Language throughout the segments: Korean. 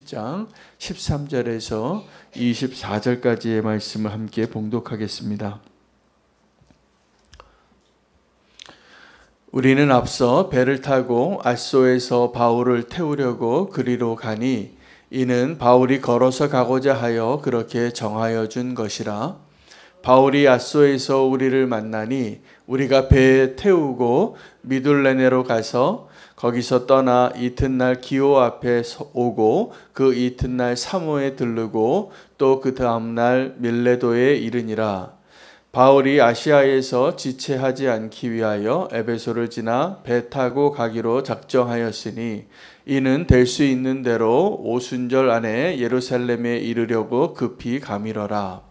20장 13절에서 24절까지의 말씀을 함께 봉독하겠습니다. 우리는 앞서 배를 타고 앗소에서 바울을 태우려고 그리로 가니 이는 바울이 걸어서 가고자 하여 그렇게 정하여 준 것이라. 바울이 앗소에서 우리를 만나니 우리가 배에 태우고 미둘레네로 가서 거기서 떠나 이튿날 기오 앞에 오고 그 이튿날 사모에 들르고 또 그 다음날 밀레도에 이르니라. 바울이 아시아에서 지체하지 않기 위하여 에베소를 지나 배 타고 가기로 작정하였으니 이는 될 수 있는 대로 오순절 안에 예루살렘에 이르려고 급히 가미러라.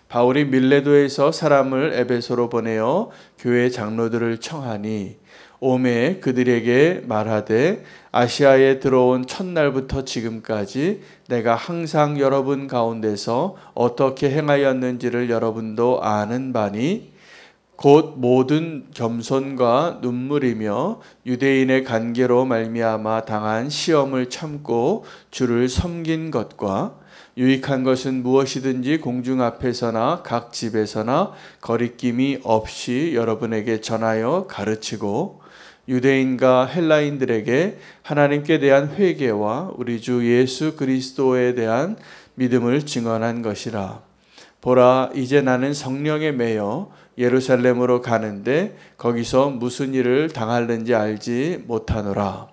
바울이 밀레도에서 사람을 에베소로 보내어 교회 장로들을 청하니 오매 그들에게 말하되 아시아에 들어온 첫날부터 지금까지 내가 항상 여러분 가운데서 어떻게 행하였는지를 여러분도 아는 바니 곧 모든 겸손과 눈물이며 유대인의 관계로 말미암아 당한 시험을 참고 주를 섬긴 것과 유익한 것은 무엇이든지 공중 앞에서나 각 집에서나 거리낌이 없이 여러분에게 전하여 가르치고 유대인과 헬라인들에게 하나님께 대한 회개와 우리 주 예수 그리스도에 대한 믿음을 증언한 것이라. 보라, 이제 나는 성령에 매여 예루살렘으로 가는데 거기서 무슨 일을 당할는지 알지 못하노라.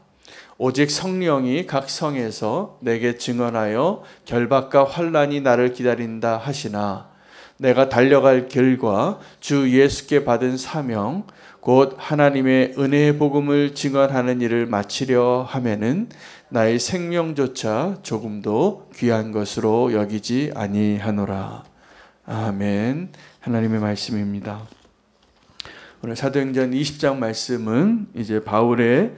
오직 성령이 각 성에서 내게 증언하여 결박과 환난이 나를 기다린다 하시나 내가 달려갈 길과 주 예수께 받은 사명 곧 하나님의 은혜의 복음을 증언하는 일을 마치려 하면은 나의 생명조차 조금도 귀한 것으로 여기지 아니하노라. 아멘. 하나님의 말씀입니다. 오늘 사도행전 20장 말씀은 이제 바울의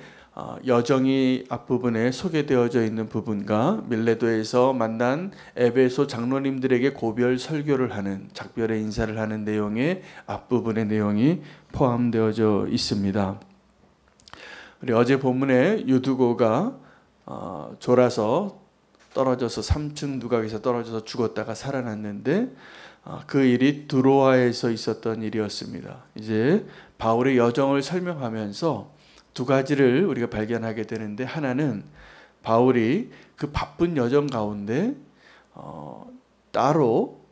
여정이 앞부분에 소개되어져 있는 부분과 밀레도에서 만난 에베소 장로님들에게 고별 설교를 하는 작별의 인사를 하는 내용의 앞부분의 내용이 포함되어져 있습니다. 우리 어제 본문에 유두고가 졸아서 떨어져서 3층 두각에서 떨어져서 죽었다가 살아났는데 그 일이 드로아에서 있었던 일이었습니다. 이제 바울의 여정을 설명하면서 두 가지를 우리가 발견하게 되는데 하나는 바울이 그 바쁜 여정 가운데 따로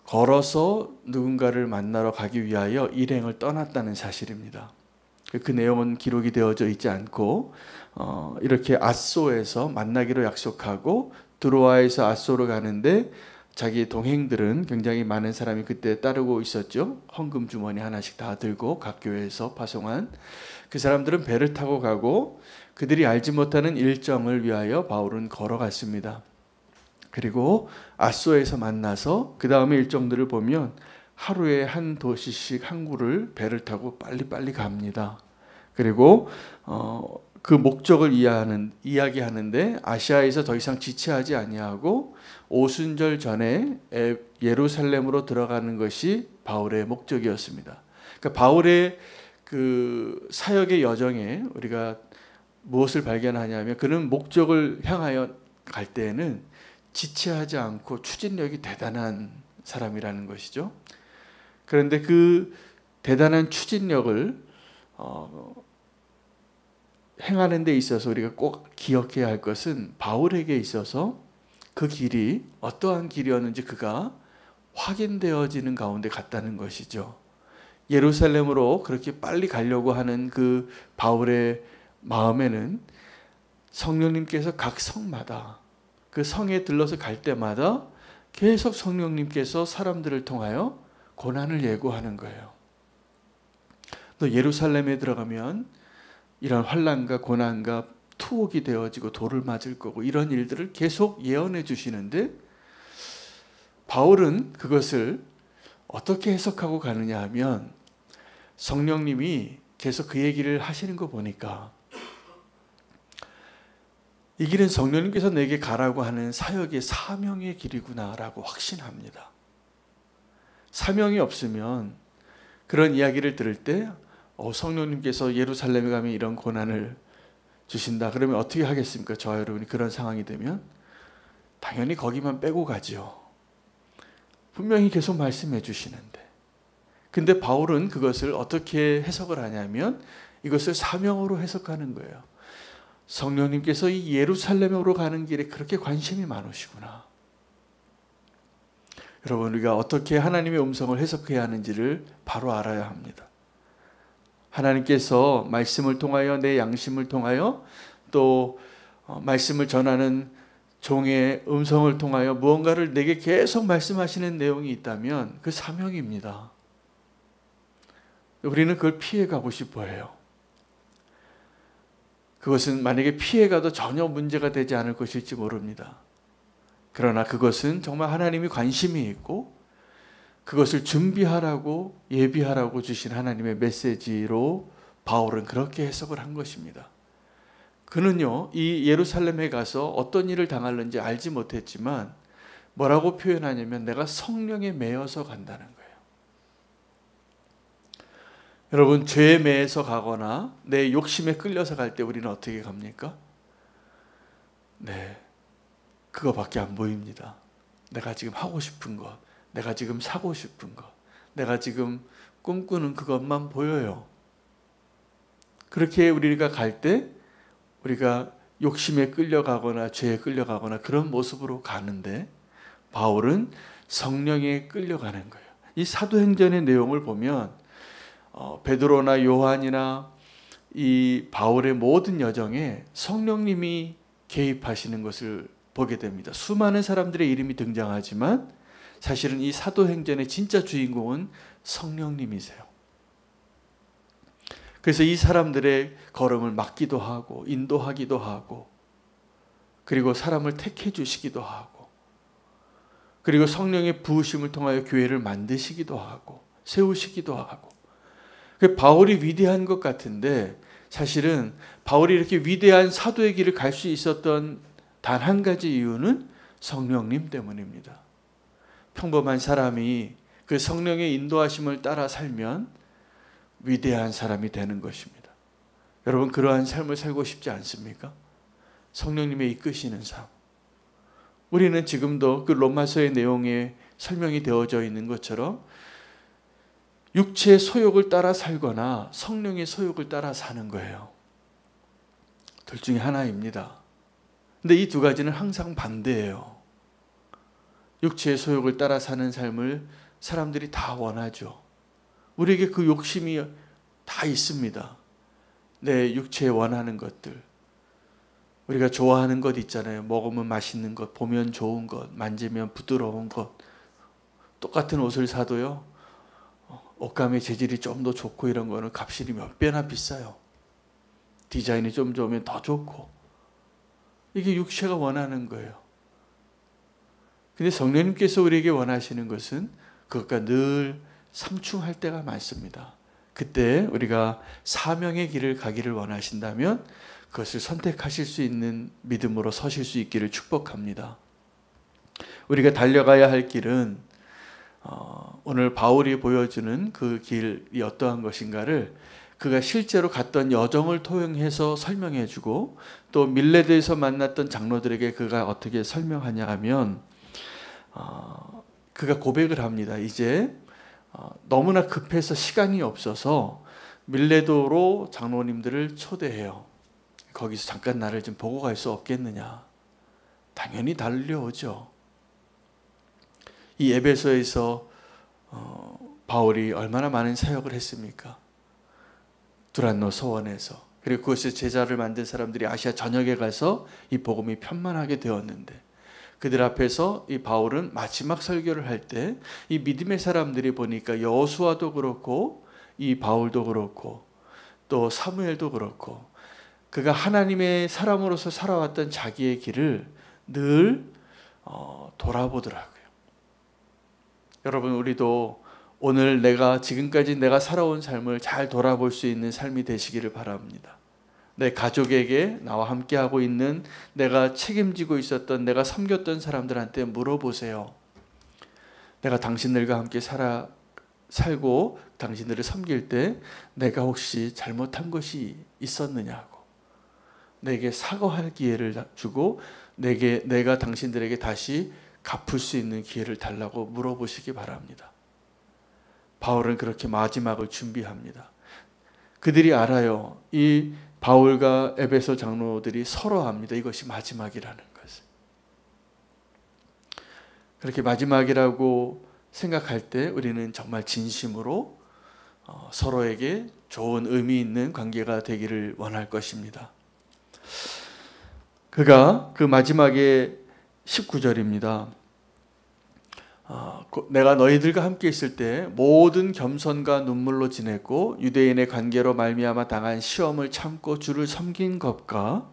걸어서 누군가를 만나러 가기 위하여 일행을 떠났다는 사실입니다. 그 내용은 기록이 되어져 있지 않고 이렇게 앗소에서 만나기로 약속하고 드로아에서 앗소로 가는데 자기 동행들은 굉장히 많은 사람이 그때 따르고 있었죠. 헌금 주머니 하나씩 다 들고 각 교회에서 파송한 그 사람들은 배를 타고 가고 그들이 알지 못하는 일정을 위하여 바울은 걸어갔습니다. 그리고 앗소에서 만나서 그 다음에 일정들을 보면 하루에 한 도시씩 항구를 배를 타고 빨리빨리 갑니다. 그리고 그 목적을 이야기하는데 아시아에서 더 이상 지체하지 아니하고 오순절 전에 예루살렘으로 들어가는 것이 바울의 목적이었습니다. 그러니까 바울의 그 사역의 여정에 우리가 무엇을 발견하냐면 그는 목적을 향하여 갈 때에는 지체하지 않고 추진력이 대단한 사람이라는 것이죠. 그런데 그 대단한 추진력을 행하는 데 있어서 우리가 꼭 기억해야 할 것은 바울에게 있어서 그 길이 어떠한 길이었는지 그가 확인되어지는 가운데 갔다는 것이죠. 예루살렘으로 그렇게 빨리 가려고 하는 그 바울의 마음에는 성령님께서 각 성마다 그 성에 들러서 갈 때마다 계속 성령님께서 사람들을 통하여 고난을 예고하는 거예요. 너 예루살렘에 들어가면 이런 환난과 고난과 투옥이 되어지고 돌을 맞을 거고 이런 일들을 계속 예언해 주시는데 바울은 그것을 어떻게 해석하고 가느냐 하면 성령님이 계속 그 얘기를 하시는 거 보니까 이 길은 성령님께서 내게 가라고 하는 사역의 사명의 길이구나라고 확신합니다. 사명이 없으면 그런 이야기를 들을 때 성령님께서 예루살렘에 가면 이런 고난을 주신다. 그러면 어떻게 하겠습니까? 저와 여러분이 그런 상황이 되면 당연히 거기만 빼고 가지요. 분명히 계속 말씀해 주시는데. 근데 바울은 그것을 어떻게 해석을 하냐면 이것을 사명으로 해석하는 거예요. 성령님께서 이 예루살렘으로 가는 길에 그렇게 관심이 많으시구나. 여러분, 우리가 어떻게 하나님의 음성을 해석해야 하는지를 바로 알아야 합니다. 하나님께서 말씀을 통하여 내 양심을 통하여 또 말씀을 전하는 종의 음성을 통하여 무언가를 내게 계속 말씀하시는 내용이 있다면 그 사명입니다. 우리는 그걸 피해가고 싶어 해요. 그것은 만약에 피해가도 전혀 문제가 되지 않을 것일지 모릅니다. 그러나 그것은 정말 하나님이 관심이 있고 그것을 준비하라고 예비하라고 주신 하나님의 메시지로 바울은 그렇게 해석을 한 것입니다. 그는요, 이 예루살렘에 가서 어떤 일을 당하는지 알지 못했지만 뭐라고 표현하냐면 내가 성령에 매여서 간다는 거예요. 여러분, 죄에 매여서 가거나 내 욕심에 끌려서 갈 때 우리는 어떻게 갑니까? 네, 그거밖에 안 보입니다. 내가 지금 하고 싶은 것, 내가 지금 사고 싶은 것, 내가 지금 꿈꾸는 그것만 보여요. 그렇게 우리가 갈 때 우리가 욕심에 끌려가거나 죄에 끌려가거나 그런 모습으로 가는데 바울은 성령에 끌려가는 거예요. 이 사도행전의 내용을 보면 베드로나 요한이나 이 바울의 모든 여정에 성령님이 개입하시는 것을 보게 됩니다. 수많은 사람들의 이름이 등장하지만 사실은 이 사도행전의 진짜 주인공은 성령님이세요. 그래서 이 사람들의 걸음을 막기도 하고 인도하기도 하고 그리고 사람을 택해 주시기도 하고 그리고 성령의 부으심을 통하여 교회를 만드시기도 하고 세우시기도 하고. 바울이 위대한 것 같은데 사실은 바울이 이렇게 위대한 사도의 길을 갈 수 있었던 단 한 가지 이유는 성령님 때문입니다. 평범한 사람이 그 성령의 인도하심을 따라 살면 위대한 사람이 되는 것입니다. 여러분, 그러한 삶을 살고 싶지 않습니까? 성령님의 이끄시는 삶. 우리는 지금도 그 로마서의 내용에 설명이 되어져 있는 것처럼 육체의 소욕을 따라 살거나 성령의 소욕을 따라 사는 거예요. 둘 중에 하나입니다. 근데 이 두 가지는 항상 반대예요. 육체의 소욕을 따라 사는 삶을 사람들이 다 원하죠. 우리에게 그 욕심이 다 있습니다. 내 육체에 원하는 것들. 우리가 좋아하는 것 있잖아요. 먹으면 맛있는 것, 보면 좋은 것, 만지면 부드러운 것. 똑같은 옷을 사도요, 옷감의 재질이 좀 더 좋고 이런 거는 값이 몇 배나 비싸요. 디자인이 좀 좋으면 더 좋고. 이게 육체가 원하는 거예요. 근데 성령님께서 우리에게 원하시는 것은 그것과 늘 상충할 때가 많습니다. 그때 우리가 사명의 길을 가기를 원하신다면 그것을 선택하실 수 있는 믿음으로 서실 수 있기를 축복합니다. 우리가 달려가야 할 길은 오늘 바울이 보여주는 그 길이 어떠한 것인가를 그가 실제로 갔던 여정을 통해서 설명해 주고 또 밀레드에서 만났던 장로들에게 그가 어떻게 설명하냐 하면 그가 고백을 합니다. 이제 너무나 급해서 시간이 없어서 밀레도로 장로님들을 초대해요. 거기서 잠깐 나를 좀 보고 갈 수 없겠느냐. 당연히 달려오죠. 이 에베소에서 바울이 얼마나 많은 사역을 했습니까? 두란노 서원에서. 그리고 그것을 제자를 만든 사람들이 아시아 전역에 가서 이 복음이 편만하게 되었는데 그들 앞에서 이 바울은 마지막 설교를 할 때 이 믿음의 사람들이 보니까 여호수아도 그렇고 이 바울도 그렇고 또 사무엘도 그렇고 그가 하나님의 사람으로서 살아왔던 자기의 길을 늘 돌아보더라고요. 여러분, 우리도 오늘 지금까지 내가 살아온 삶을 잘 돌아볼 수 있는 삶이 되시기를 바랍니다. 내 가족에게 나와 함께하고 있는 내가 책임지고 있었던 내가 섬겼던 사람들한테 물어보세요. 내가 당신들과 함께 살고 당신들을 섬길 때 내가 혹시 잘못한 것이 있었느냐고 내게 사과할 기회를 주고 내가 당신들에게 다시 갚을 수 있는 기회를 달라고 물어보시기 바랍니다. 바울은 그렇게 마지막을 준비합니다. 그들이 알아요. 이 바울과 에베소 장로들이 서로 압니다. 이것이 마지막이라는 것을. 그렇게 마지막이라고 생각할 때 우리는 정말 진심으로 서로에게 좋은 의미 있는 관계가 되기를 원할 것입니다. 그가 그 마지막에 19절입니다. 내가 너희들과 함께 있을 때 모든 겸손과 눈물로 지냈고 유대인의 관계로 말미암아 당한 시험을 참고 주를 섬긴 것과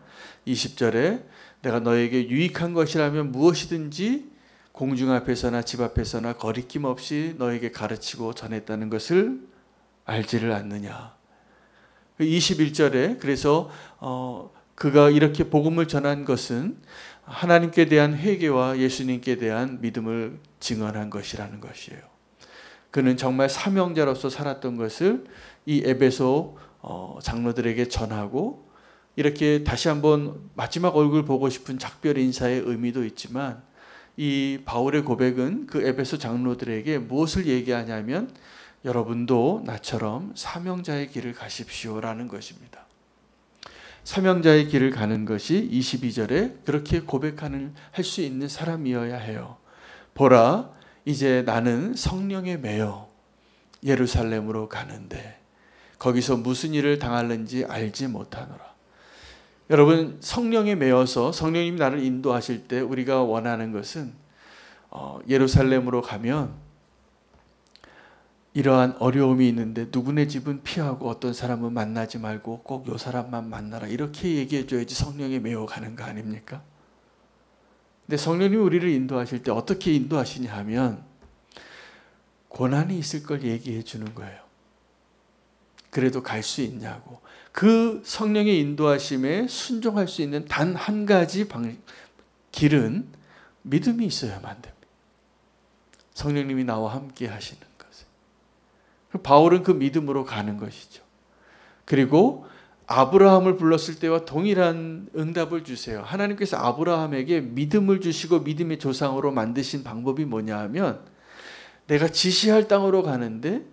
20절에 내가 너에게 유익한 것이라면 무엇이든지 공중 앞에서나 집 앞에서나 거리낌 없이 너에게 가르치고 전했다는 것을 알지를 않느냐. 21절에 그래서 그가 이렇게 복음을 전한 것은 하나님께 대한 회개와 예수님께 대한 믿음을 증언한 것이라는 것이에요. 그는 정말 사명자로서 살았던 것을 이 에베소 장로들에게 전하고 이렇게 다시 한번 마지막 얼굴 보고 싶은 작별 인사의 의미도 있지만 이 바울의 고백은 그 에베소 장로들에게 무엇을 얘기하냐면 여러분도 나처럼 사명자의 길을 가십시오라는 것입니다. 사명자의 길을 가는 것이 22절에 그렇게 할 수 있는 사람이어야 해요. 보라, 이제 나는 성령에 매여 예루살렘으로 가는데 거기서 무슨 일을 당할는지 알지 못하노라. 여러분, 성령에 매여서 성령님이 나를 인도하실 때 우리가 원하는 것은 예루살렘으로 가면 이러한 어려움이 있는데 누구네 집은 피하고 어떤 사람은 만나지 말고 꼭 요 사람만 만나라 이렇게 얘기해 줘야지 성령에 매여 가는 거 아닙니까? 근데 성령님이 우리를 인도하실 때 어떻게 인도하시냐 하면 고난이 있을 걸 얘기해 주는 거예요. 그래도 갈 수 있냐고. 그 성령의 인도하심에 순종할 수 있는 단 한 가지 길은 믿음이 있어야만 됩니다. 성령님이 나와 함께 하시는 것을. 바울은 그 믿음으로 가는 것이죠. 그리고 아브라함을 불렀을 때와 동일한 응답을 주세요. 하나님께서 아브라함에게 믿음을 주시고 믿음의 조상으로 만드신 방법이 뭐냐 하면 내가 지시할 땅으로 가는데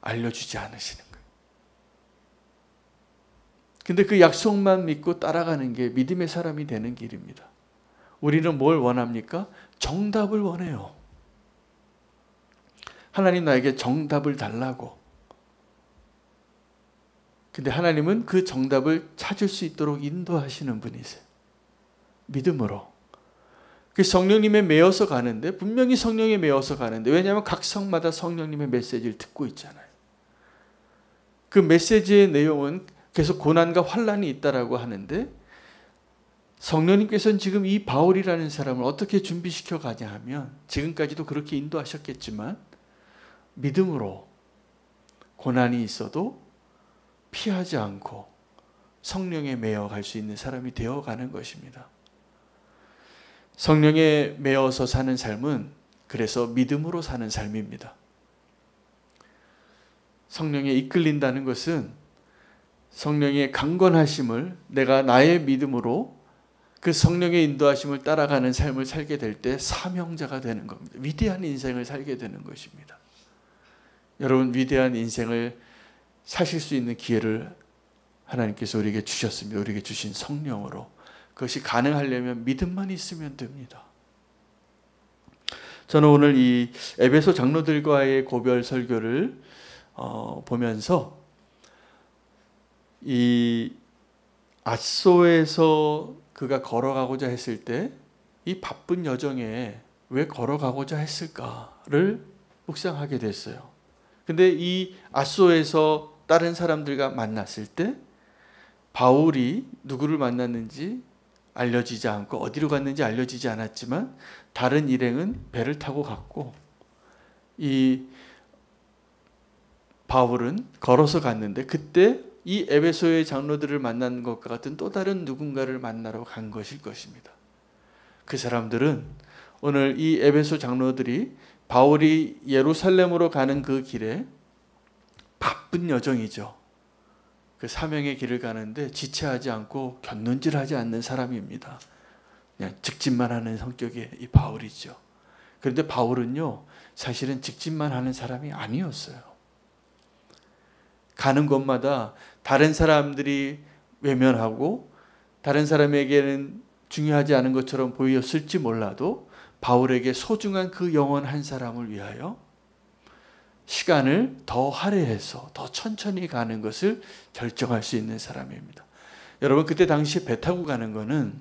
알려주지 않으시는 거예요. 근데 그 약속만 믿고 따라가는 게 믿음의 사람이 되는 길입니다. 우리는 뭘 원합니까? 정답을 원해요. 하나님 나에게 정답을 달라고. 근데 하나님은 그 정답을 찾을 수 있도록 인도하시는 분이세요. 믿음으로. 그 성령님에 매여서 가는데 분명히 성령에 매여서 가는데 왜냐하면 각 성마다 성령님의 메시지를 듣고 있잖아요. 그 메시지의 내용은 계속 고난과 환난이 있다라고 하는데 성령님께서는 지금 이 바울이라는 사람을 어떻게 준비시켜 가냐 하면 지금까지도 그렇게 인도하셨겠지만 믿음으로 고난이 있어도 피하지 않고 성령에 매여 갈 수 있는 사람이 되어가는 것입니다. 성령에 매여서 사는 삶은 그래서 믿음으로 사는 삶입니다. 성령에 이끌린다는 것은 성령의 강권하심을 내가 나의 믿음으로 그 성령의 인도하심을 따라가는 삶을 살게 될 때 사명자가 되는 겁니다. 위대한 인생을 살게 되는 것입니다. 여러분, 위대한 인생을 사실 수 있는 기회를 하나님께서 우리에게 주셨습니다. 우리에게 주신 성령으로. 그것이 가능하려면 믿음만 있으면 됩니다. 저는 오늘 이 에베소 장로들과의 고별 설교를 보면서 이 앗소에서 그가 걸어가고자 했을 때 이 바쁜 여정에 왜 걸어가고자 했을까를 묵상하게 됐어요. 근데 이 앗소에서 다른 사람들과 만났을 때 바울이 누구를 만났는지 알려지지 않고 어디로 갔는지 알려지지 않았지만 다른 일행은 배를 타고 갔고 이 바울은 걸어서 갔는데 그때 이 에베소의 장로들을 만난 것과 같은 또 다른 누군가를 만나러 간 것일 것입니다. 그 사람들은 오늘 이 에베소 장로들이 바울이 예루살렘으로 가는 그 길에 바쁜 여정이죠. 그 사명의 길을 가는데 지체하지 않고 곁눈질하지 않는 사람입니다. 그냥 직진만 하는 성격의 이 바울이죠. 그런데 바울은요, 사실은 직진만 하는 사람이 아니었어요. 가는 곳마다 다른 사람들이 외면하고 다른 사람에게는 중요하지 않은 것처럼 보였을지 몰라도 바울에게 소중한 그 영혼 한 사람을 위하여 시간을 더 할애해서 더 천천히 가는 것을 결정할 수 있는 사람입니다. 여러분, 그때 당시에 배 타고 가는 거는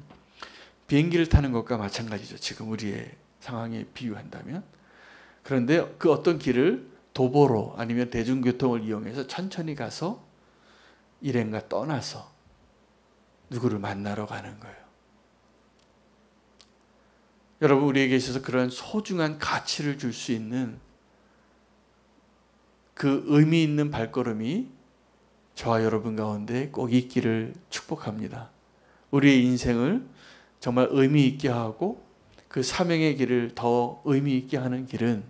비행기를 타는 것과 마찬가지죠. 지금 우리의 상황에 비유한다면. 그런데 그 어떤 길을 도보로 아니면 대중교통을 이용해서 천천히 가서 일행과 떠나서 누구를 만나러 가는 거예요. 여러분, 우리에게 있어서 그런 소중한 가치를 줄 수 있는 그 의미 있는 발걸음이 저와 여러분 가운데 꼭 있기를 축복합니다. 우리의 인생을 정말 의미 있게 하고 그 사명의 길을 더 의미 있게 하는 길은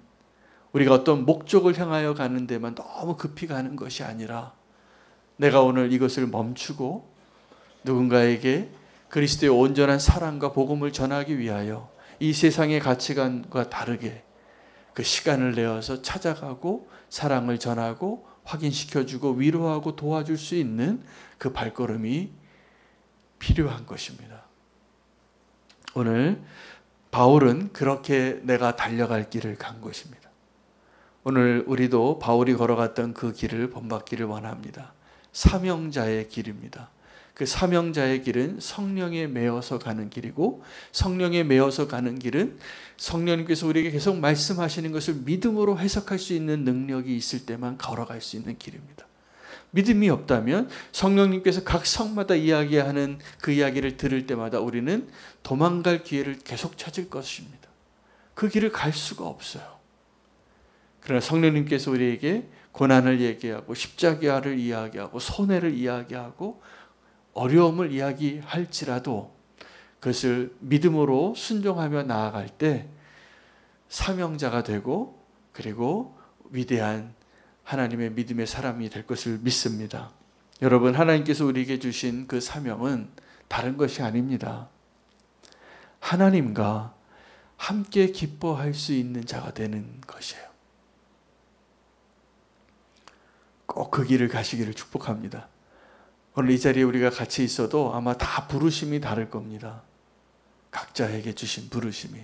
우리가 어떤 목적을 향하여 가는 데만 너무 급히 가는 것이 아니라 내가 오늘 이것을 멈추고 누군가에게 그리스도의 온전한 사랑과 복음을 전하기 위하여 이 세상의 가치관과 다르게 그 시간을 내어서 찾아가고 사랑을 전하고 확인시켜주고 위로하고 도와줄 수 있는 그 발걸음이 필요한 것입니다. 오늘 바울은 그렇게 내가 달려갈 길을 간 것입니다. 오늘 우리도 바울이 걸어갔던 그 길을 본받기를 원합니다. 사명자의 길입니다. 그 사명자의 길은 성령에 매어서 가는 길이고, 성령에 매어서 가는 길은 성령님께서 우리에게 계속 말씀하시는 것을 믿음으로 해석할 수 있는 능력이 있을 때만 걸어갈 수 있는 길입니다. 믿음이 없다면 성령님께서 각 성마다 이야기하는 그 이야기를 들을 때마다 우리는 도망갈 기회를 계속 찾을 것입니다. 그 길을 갈 수가 없어요. 그러나 성령님께서 우리에게 고난을 얘기하고 십자가를 이야기하고 손해를 이야기하고 어려움을 이야기할지라도 그것을 믿음으로 순종하며 나아갈 때 사명자가 되고 그리고 위대한 하나님의 믿음의 사람이 될 것을 믿습니다. 여러분, 하나님께서 우리에게 주신 그 사명은 다른 것이 아닙니다. 하나님과 함께 기뻐할 수 있는 자가 되는 것이에요. 꼭 그 길을 가시기를 축복합니다. 오늘 이 자리에 우리가 같이 있어도 아마 다 부르심이 다를 겁니다. 각자에게 주신 부르심이.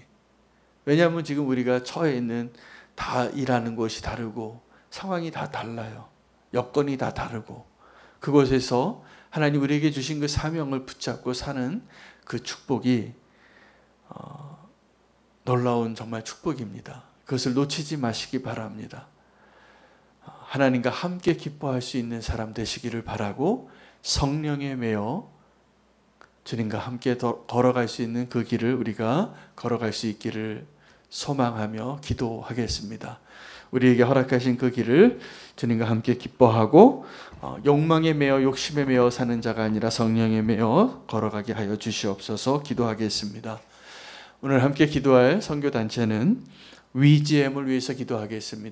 왜냐하면 지금 우리가 처해 있는 다 일하는 곳이 다르고 상황이 다 달라요. 여건이 다 다르고 그곳에서 하나님 우리에게 주신 그 사명을 붙잡고 사는 그 축복이 놀라운 정말 축복입니다. 그것을 놓치지 마시기 바랍니다. 하나님과 함께 기뻐할 수 있는 사람 되시기를 바라고 성령에 매여 주님과 함께 걸어갈 수 있는 그 길을 우리가 걸어갈 수 있기를 소망하며 기도하겠습니다. 우리에게 허락하신 그 길을 주님과 함께 기뻐하고 욕망에 매여 욕심에 매여 사는 자가 아니라 성령에 매여 걸어가게 하여 주시옵소서. 기도하겠습니다. 오늘 함께 기도할 선교단체는 위지엠을 위해서 기도하겠습니다.